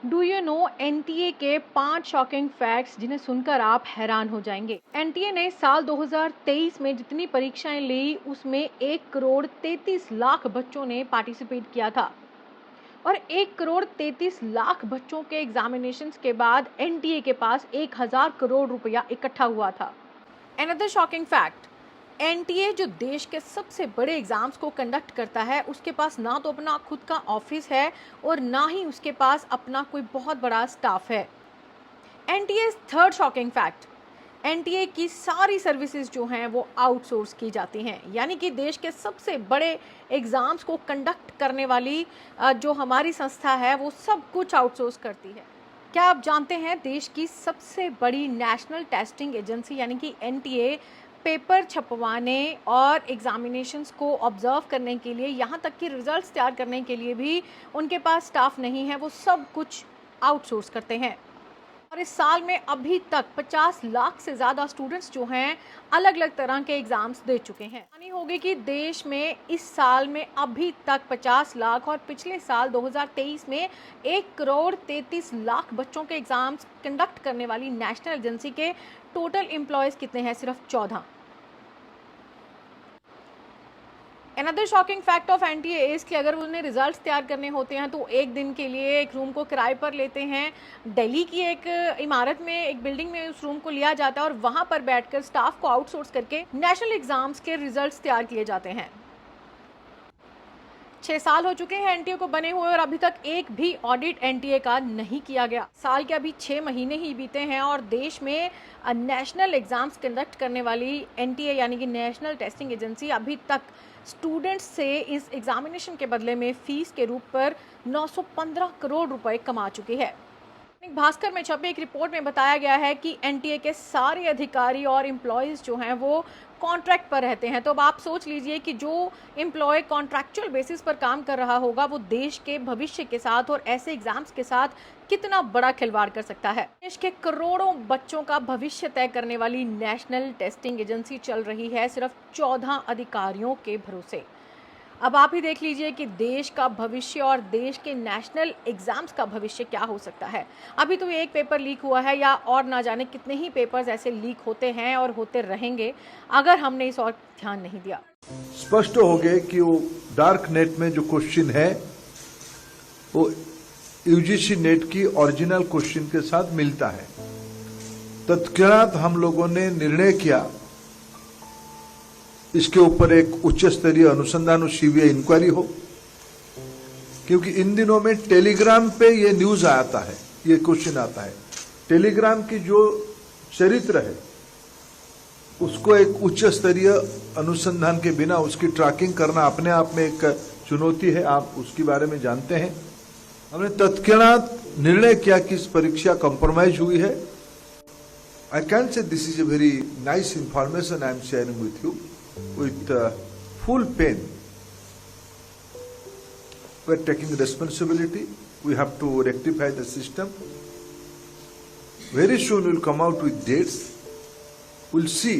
Do you know NTA के 5 shocking facts जिन्हें सुनकर आप हैरान हो जाएंगे। एनटीए ने साल 2023 में जितनी परीक्षाएं ली उसमें 1 करोड़ 33 लाख बच्चों ने पार्टिसिपेट किया था और 1 करोड़ 33 लाख बच्चों के एग्जामिनेशंस के बाद एनटीए के पास 1000 करोड़ रुपया इकट्ठा हुआ था। अनदर शॉकिंग फैक्ट, एनटीए जो देश के सबसे बड़े एग्जाम्स को कंडक्ट करता है उसके पास ना तो अपना खुद का ऑफिस है और ना ही उसके पास अपना कोई बहुत बड़ा स्टाफ है। NTA third shocking fact, NTA की सारी सर्विसेज जो हैं वो आउटसोर्स की जाती हैं, यानी कि देश के सबसे बड़े एग्जाम्स को कंडक्ट करने वाली जो हमारी संस्था है वो सब कुछ आउटसोर्स करती है। क्या आप जानते हैं देश की सबसे बड़ी नेशनल टेस्टिंग एजेंसी यानी कि एनटीए पेपर छपवाने और एग्जामिनेशंस को ऑब्जर्व करने के लिए, यहाँ तक कि रिजल्ट्स तैयार करने के लिए भी उनके पास स्टाफ नहीं है, वो सब कुछ आउटसोर्स करते हैं। और इस साल में अभी तक 50 लाख से ज़्यादा स्टूडेंट्स जो हैं अलग अलग तरह के एग्ज़ाम्स दे चुके हैं। यानी होगी कि देश में इस साल में अभी तक 50 लाख और पिछले साल 2023 में 1 करोड़ 33 लाख बच्चों के एग्ज़ाम्स कंडक्ट करने वाली नेशनल एजेंसी के टोटल एम्प्लॉयज़ कितने हैं? सिर्फ 14। Another shocking fact of NTA is कि अगर उन्हें रिजल्ट्स तैयार करने होते हैं तो एक दिन के लिए एक रूम को किराए पर लेते हैं। दिल्ली की एक इमारत में, एक बिल्डिंग में उस रूम को लिया जाता है और वहां पर बैठकर स्टाफ को आउटसोर्स करके नेशनल एग्जाम्स के रिजल्ट्स तैयार किए जाते हैं। 6 साल हो चुके हैं एनटीए को बने हुए और अभी तक एक भी ऑडिट एनटीए का नहीं किया गया। साल के अभी 6 महीने ही बीते हैं और देश में नेशनल एग्जाम्स कंडक्ट करने वाली एनटीए यानी कि नेशनल टेस्टिंग एजेंसी अभी तक स्टूडेंट्स से इस एग्जामिनेशन के बदले में फीस के रूप पर 915 करोड़ रुपए कमा चुकी है। भास्कर में छपी एक रिपोर्ट में बताया गया है कि एनटीए के सारे अधिकारी और एम्प्लॉयज़ जो हैं वो कॉन्ट्रैक्ट पर रहते हैं। तो अब आप सोच लीजिए कि जो एम्प्लॉय कॉन्ट्रैक्चुअल बेसिस पर काम कर रहा होगा वो देश के भविष्य के साथ और ऐसे एग्जाम्स के साथ कितना बड़ा खिलवाड़ कर सकता है। देश के करोड़ों बच्चों का भविष्य तय करने वाली नेशनल टेस्टिंग एजेंसी चल रही है सिर्फ 14 अधिकारियों के भरोसे। अब आप ही देख लीजिए कि देश का भविष्य और देश के नेशनल एग्जाम्स का भविष्य क्या हो सकता है। अभी तो एक पेपर लीक हुआ है या और ना जाने कितने ही पेपर्स ऐसे लीक होते हैं और होते रहेंगे अगर हमने इस और ध्यान नहीं दिया। स्पष्ट हो गए कि वो डार्क नेट में जो क्वेश्चन है वो यूजीसी नेट की ओरिजिनल क्वेश्चन के साथ मिलता है। तत्क्षणात हम लोगों ने निर्णय किया इसके ऊपर एक उच्च स्तरीय अनुसंधान और सीबीआई इंक्वायरी हो, क्योंकि इन दिनों में टेलीग्राम पे ये न्यूज आता है, ये क्वेश्चन आता है। टेलीग्राम की जो चरित्र है उसको एक उच्च स्तरीय अनुसंधान के बिना उसकी ट्रैकिंग करना अपने आप में एक चुनौती है, आप उसके बारे में जानते हैं। हमने तत्क्षणात निर्णय किया कि इस परीक्षा कॉम्प्रोमाइज हुई है। I can say this is a very nice information I am sharing with you with full pain. We are taking responsibility. We have to rectify the system. Very soon we'll come out with dates. We'll see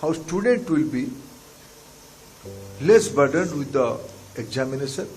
how student will be less burdened with the examination.